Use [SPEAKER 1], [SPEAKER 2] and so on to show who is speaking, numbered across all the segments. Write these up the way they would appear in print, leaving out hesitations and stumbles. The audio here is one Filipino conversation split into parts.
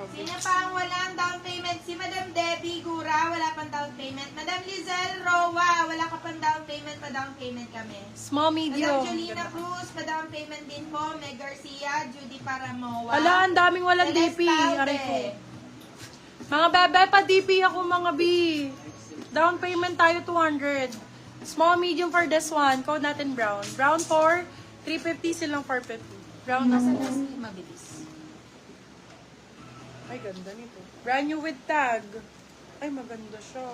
[SPEAKER 1] Sino pa ang walang down payment? Si Madam Debbie Gura, wala pang down payment. Madam Lizelle Roa, wala ka pang down payment, pa-down payment kami.
[SPEAKER 2] Small, medium.
[SPEAKER 1] Madam Jolina Cruz, pa-down payment din po. Meg Garcia, Judy Paramoa.
[SPEAKER 2] Ala, ang daming walang DP. Aray ko. Mga bebe, pa-DP ako mga B. Down payment tayo 200. Small, medium for this one. Code natin brown. Brown for 350, silang 450. Brown na
[SPEAKER 1] Nasaan na si Mabilis?
[SPEAKER 2] Ay, ganda nito. Brand new with tag. Ay, maganda siya.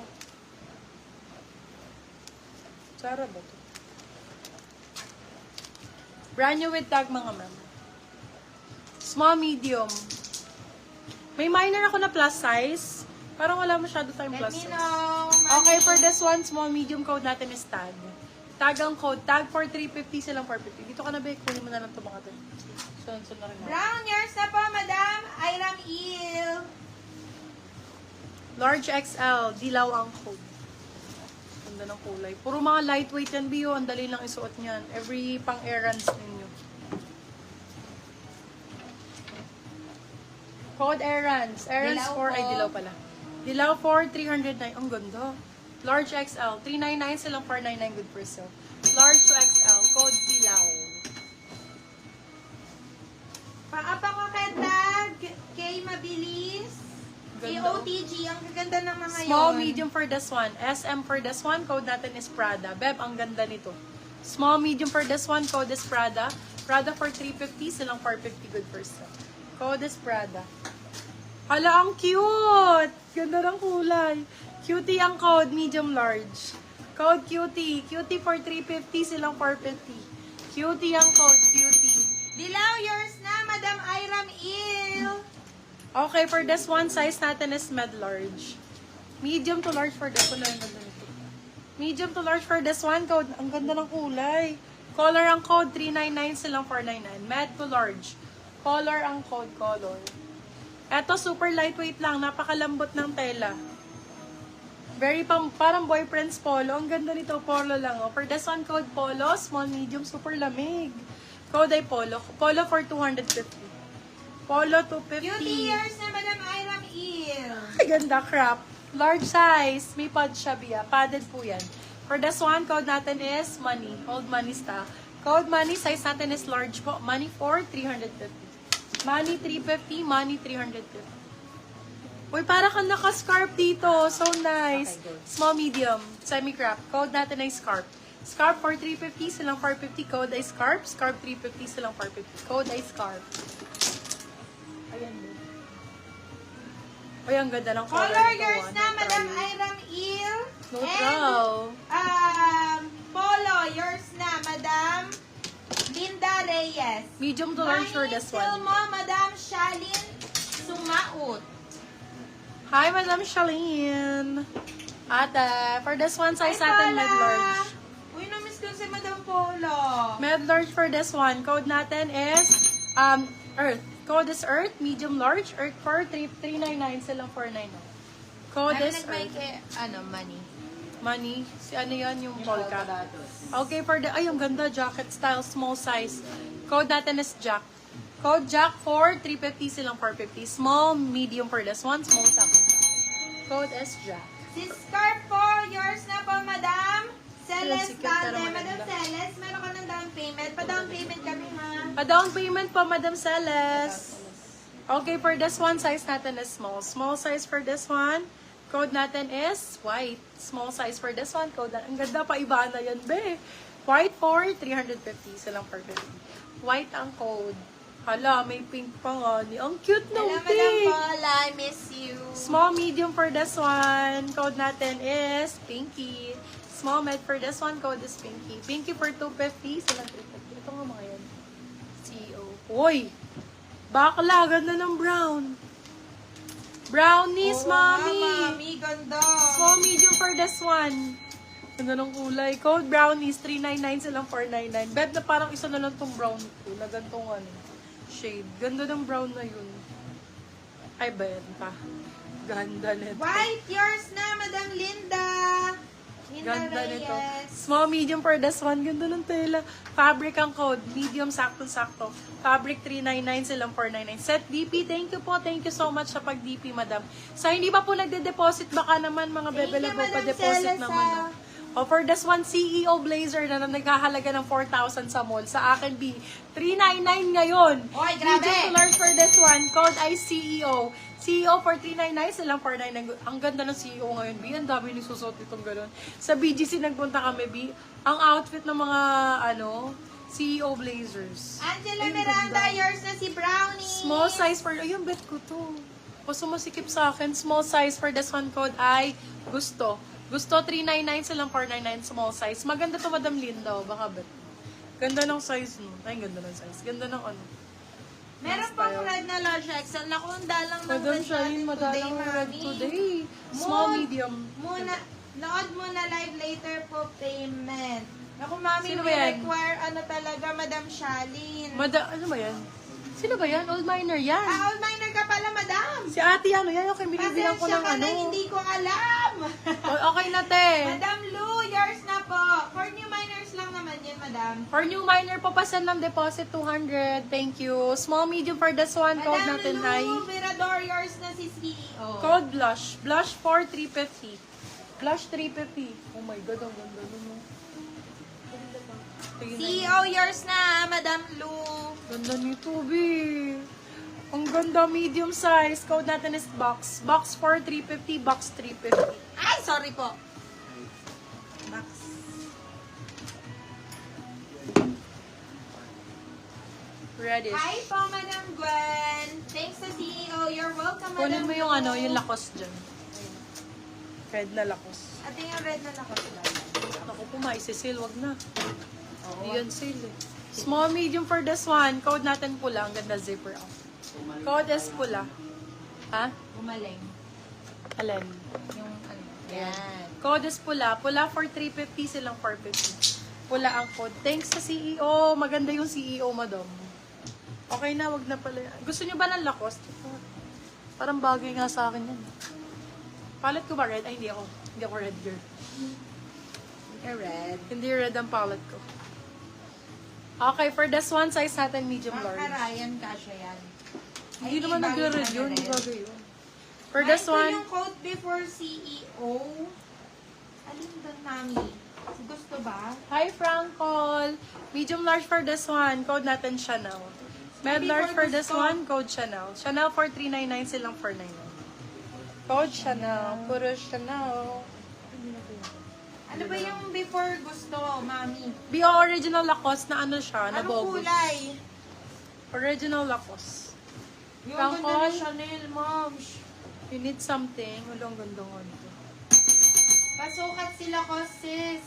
[SPEAKER 2] Sara ba to? Brand new with tag, mga ma'am. Small, medium. May minor ako na plus size. Parang wala masyado tayong
[SPEAKER 1] Let
[SPEAKER 2] plus
[SPEAKER 1] me
[SPEAKER 2] size.
[SPEAKER 1] know.
[SPEAKER 2] Okay, for this one, small, medium code natin is tag. Tag ang code. Tag for 350, silang 450. Dito ka na, Bek. Kunin mo na lang ito mga to. Sunod na rin ako.
[SPEAKER 1] Brown, yours na po, Madam. Iram Il.
[SPEAKER 2] Large XL, dilaw ang code. Ganda ng kulay. Puro mga lightweight yan, Bio. Ang dali lang isuot niyan. Every pang-errands ninyo. Code errands. Errands
[SPEAKER 1] Dilaw
[SPEAKER 2] for,
[SPEAKER 1] po.
[SPEAKER 2] ay dilaw pala. Dilaw for 309. Ang ganda. Large XL, 399 silang 499 good for sale. Large to XL, code dilaw.
[SPEAKER 1] Paapa ko ketag. Kay Mabilis. Kay
[SPEAKER 2] Ganda.
[SPEAKER 1] OTG. Ang gaganda ng mga
[SPEAKER 2] Small,
[SPEAKER 1] yun.
[SPEAKER 2] medium for this one. SM for this one, code natin is Prada. Beb, ang ganda nito. Small, medium for this one, code is Prada. Prada for 350, silang 450 good for sale. Code is Prada. Hala, ang cute! Ganda ng kulay. Cutie ang code, medium large. Code cutie. Cutie for 350, silang 450. Cutie ang code, cutie.
[SPEAKER 1] Dilaw, yours na, Madam Iram Il.
[SPEAKER 2] Okay, for this one, size natin is med large. Medium to large for this one. Ang ganda nito. Medium to large for this one, code. Ang ganda ng kulay. Color ang code, 399 silang 499. Med to large. Color ang code, color. Eto, super lightweight lang. Napakalambot ng tela. Very parang boyfriend's polo. Ang ganda nito, polo lang. Oh. For this one, code polo, small, medium, super lamig. Code ay polo. Polo for 250. Polo 250.
[SPEAKER 1] Cutie, yours na, Madam Iram Il.
[SPEAKER 2] Ay, ganda, crop. Large size. May pad siya, Bia. Padded po yan. For this one, code natin is money. Old money style. Code money, size natin is large po. Money for 350. Money 350, money 350. Uy, para kang naka-scarf dito. So nice. Small, medium, semi-crop. Code natin ay scarf. Scarf for 350, silang 450. Code ay scarf. Scarf 350, silang 450. Code ay scarf. Ayan din. Uy, ang ganda ng color.
[SPEAKER 1] Color,
[SPEAKER 2] nito,
[SPEAKER 1] yours na,
[SPEAKER 2] neutral.
[SPEAKER 1] Madam Iram Il.
[SPEAKER 2] Neutral.
[SPEAKER 1] Polo, yours na, Madam Linda Reyes.
[SPEAKER 2] Medium to large for this one.
[SPEAKER 1] mo, Madam Shalin Sumaut.
[SPEAKER 2] Hi, Madam Charlene. Ate, for this one, size natin mid-large.
[SPEAKER 1] Uy, na-miss ko si Madam Polo.
[SPEAKER 2] Mid-large for this one. Code natin is Earth. Code is Earth, medium large. Earth for 399 silang 499. Code is Earth.
[SPEAKER 1] Money.
[SPEAKER 2] Money. Si ano yan, yung polka. Okay, for the, ay, yung ganda, jacket style, small size. Code natin is Jack. Code Jack for 350 silang 450. Small, medium for this one, small sa akin. Code is Jack.
[SPEAKER 1] Si Scarf po, yours na po, Madam Celeste
[SPEAKER 2] Sikat, pero
[SPEAKER 1] Tande.
[SPEAKER 2] maganda.
[SPEAKER 1] Madam Celeste, meron ka ng down payment. Pa-down payment kami, ha?
[SPEAKER 2] Pa-down payment po, Madam Celeste. Okay, for this one, size natin is small. Small size for this one. Code natin is white. Small size for this one. Code natin. Ang ganda pa, iba na yan, be. White for 350. Silang 450. White ang code. Hala, may pink pa nga. Ang cute ng
[SPEAKER 1] Hello, Madam
[SPEAKER 2] pink.
[SPEAKER 1] Paula. I miss you.
[SPEAKER 2] Small, medium for this one. Code natin is pinky. Small, med for this one. Code is pinky. Pinky for 250. Silang 350. Ito nga mga yan. CEO. Uy! Bakla, ganda ng brown. Brownies,
[SPEAKER 1] Oo
[SPEAKER 2] mommy.
[SPEAKER 1] nga, Mami, ganda.
[SPEAKER 2] Small, medium for this one. Ganda ng kulay. Code brownies, 399 silang 499. Bet na parang isa na lang tong brown ko. Na gantong ano, shade. Ganda ng brown na yun. Ay, benta. Ganda nito.
[SPEAKER 1] White, yours na, Madam Linda. Linda
[SPEAKER 2] Ganda nito.
[SPEAKER 1] Reyes.
[SPEAKER 2] Small, medium for this one. Ganda ng tela. Fabric ang code. Medium, sakto-sakto. Fabric 399, silang 499. Set DP, thank you po. Thank you so much sa pag-DP, madam. Sa hindi pa po nagde-deposit, baka naman mga
[SPEAKER 1] Thank
[SPEAKER 2] bebe
[SPEAKER 1] you,
[SPEAKER 2] labo,
[SPEAKER 1] Madam
[SPEAKER 2] pa-deposit
[SPEAKER 1] Celesa.
[SPEAKER 2] naman. No? O for this one, CEO blazer na naghahalaga ng 4,000 sa mall. Sa akin, B, 399 ngayon.
[SPEAKER 1] Oy, grabe.
[SPEAKER 2] Medium to large for this one. Code ay CEO. CEO for 399, silang 499. Ang ganda ng CEO ngayon, B. Ang dami nisusuot itong gano'n. Sa BGC nagpunta kami, B. Ang outfit ng mga, CEO blazers.
[SPEAKER 1] Angela
[SPEAKER 2] Ayun,
[SPEAKER 1] Miranda,
[SPEAKER 2] ganda.
[SPEAKER 1] yours na si Brownie.
[SPEAKER 2] Small size for, ayun, bet ko to. O sumasikip sa akin, small size for this one code ay gusto. Gusto 399, silang 499, small size. Maganda to, Madam Linda, o baka bet. Ganda ng size, no? Ay, ganda ng size. Ganda ng ano.
[SPEAKER 1] Meron pang red na large XL. Naku, ang dalang ng
[SPEAKER 2] Madam
[SPEAKER 1] red
[SPEAKER 2] Shine,
[SPEAKER 1] natin
[SPEAKER 2] madalang
[SPEAKER 1] today,
[SPEAKER 2] red
[SPEAKER 1] Mami.
[SPEAKER 2] today. Small,
[SPEAKER 1] Moon.
[SPEAKER 2] medium.
[SPEAKER 1] Nood muna live later po payment. Naku, Mami,
[SPEAKER 2] Sino ba
[SPEAKER 1] we
[SPEAKER 2] yan?
[SPEAKER 1] require talaga, Madam Shalin.
[SPEAKER 2] Ano ba yan? Sino ba yan? Old miner yan.
[SPEAKER 1] Old miner ka pala, Madam.
[SPEAKER 2] Si ate, ano yan? Okay, binibilang ko
[SPEAKER 1] Pasensya
[SPEAKER 2] ng
[SPEAKER 1] ka
[SPEAKER 2] ano.
[SPEAKER 1] na, hindi ko alam.
[SPEAKER 2] Okay na, te.
[SPEAKER 1] Madam Lou, yours na po. For new miners lang naman yan, Madam.
[SPEAKER 2] For new miner po, pasan ng deposit 200. Thank you. Small, medium for this one. Code
[SPEAKER 1] Madam
[SPEAKER 2] natin ay
[SPEAKER 1] Lou, Mirador, yours na si CEO.
[SPEAKER 2] code blush. Blush for 350. Blush 350. Oh my God, ang ganda nun. No? Tingnan niyo.
[SPEAKER 1] CEO, yours na, Madam Lou.
[SPEAKER 2] Ganda nito, B. Ang ganda, medium size. Code natin is box. Box for 350, box 350.
[SPEAKER 1] Ay, sorry po. Box.
[SPEAKER 2] Reddish.
[SPEAKER 1] Hi po, Madam Gwen. Thanks sa CEO. You're welcome, Madam
[SPEAKER 2] Kunin mo yung
[SPEAKER 1] Lou.
[SPEAKER 2] yung lakos dyan. Red na lakos.
[SPEAKER 1] Ate yung red na nakasulat.
[SPEAKER 2] Ako po, maisisil. Wag na. Hindi yan sale eh. Small, medium for this one. Code natin pula. Ang ganda zipper off. Code is pula. Ha?
[SPEAKER 1] Umaling.
[SPEAKER 2] Alin?
[SPEAKER 1] Yung ano. Yan.
[SPEAKER 2] Code is pula. Pula for 350, silang 450. Pula ang code. Thanks sa CEO. Maganda yung CEO, madam. Okay na, wag na pala. Gusto nyo ba ng Lacoste? Parang bagay nga sa akin yan. Palette ko ba red? Ay, hindi ako. Hindi ako red girl.
[SPEAKER 1] Yung red.
[SPEAKER 2] Hindi red ang palette ko. Okay, for this one, size natin medium large.
[SPEAKER 1] Karayan kasha yan.
[SPEAKER 2] Hindi naman
[SPEAKER 1] bagay
[SPEAKER 2] nag-red
[SPEAKER 1] na
[SPEAKER 2] yun.
[SPEAKER 1] red.
[SPEAKER 2] Hindi bagay yun. For this
[SPEAKER 1] Ito
[SPEAKER 2] one,
[SPEAKER 1] yung quote before CEO. Alin doon, Mami? Gusto ba?
[SPEAKER 2] hi Francol. Medium large for this one. Code natin Chanel. Med
[SPEAKER 1] Sabi
[SPEAKER 2] large
[SPEAKER 1] ko,
[SPEAKER 2] for this
[SPEAKER 1] gusto.
[SPEAKER 2] one. Code Chanel. Chanel for 399, silang 499. Code Chanel. Puro Chanel.
[SPEAKER 1] Ano ba yung before gusto, Mami?
[SPEAKER 2] Bio original Lacoste na ano siya, na
[SPEAKER 1] Anong
[SPEAKER 2] bogus.
[SPEAKER 1] kulay?
[SPEAKER 2] Original Lacoste.
[SPEAKER 1] Yung ganda
[SPEAKER 2] Francol?
[SPEAKER 1] ni Chanel, Mom.
[SPEAKER 2] You need something. Walang ganda nga nito.
[SPEAKER 1] Pasukat sila ko, sis.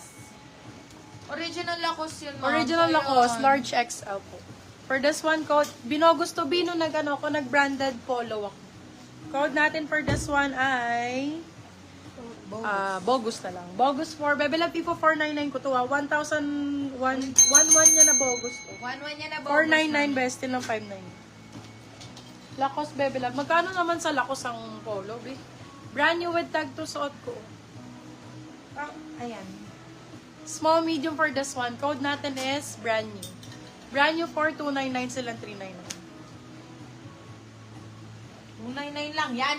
[SPEAKER 1] Original Lacoste yun, Mom.
[SPEAKER 2] Original
[SPEAKER 1] So,
[SPEAKER 2] Lacoste,
[SPEAKER 1] yun.
[SPEAKER 2] large XL po. For this one, code, binogusto bino nag-branded polo ako. Code natin for this one ay bogus na lang. Bogus for, Bebe Love Pipo 499 ko to 1,000, 1,1 niya na bogus to.
[SPEAKER 1] 1-1 yan na bogus.
[SPEAKER 2] 499 best ng 599. Lacoste Bebe Love. Magkano naman sa Lacoste ang polo, be? Brand new with tag to suot ko.
[SPEAKER 1] Oh, ayan.
[SPEAKER 2] Small, medium for this one. Code natin is brand new. Brand new for 299 silang 399.
[SPEAKER 1] 299 lang yan.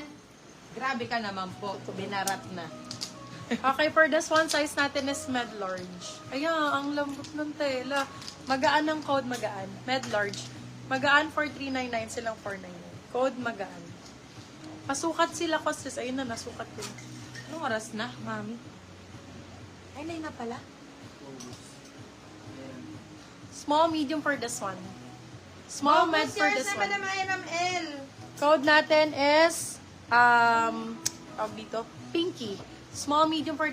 [SPEAKER 1] Grabe ka naman po. Binarat na.
[SPEAKER 2] Okay, for this one, size natin is med large. Ayan, ang lambot ng tela. Magaan ng code, magaan. Med large. Magaan for 399 silang 499. Code magaan. Pasukat sila ko, sis. Ayun na, nasukat ko.
[SPEAKER 1] Anong oras na, Mami? Ay, 9 na pala.
[SPEAKER 2] Small, medium for this one. Small, med for this one.
[SPEAKER 1] Madam Iram L.
[SPEAKER 2] Code natin is, tawag dito, pinky. Small, medium for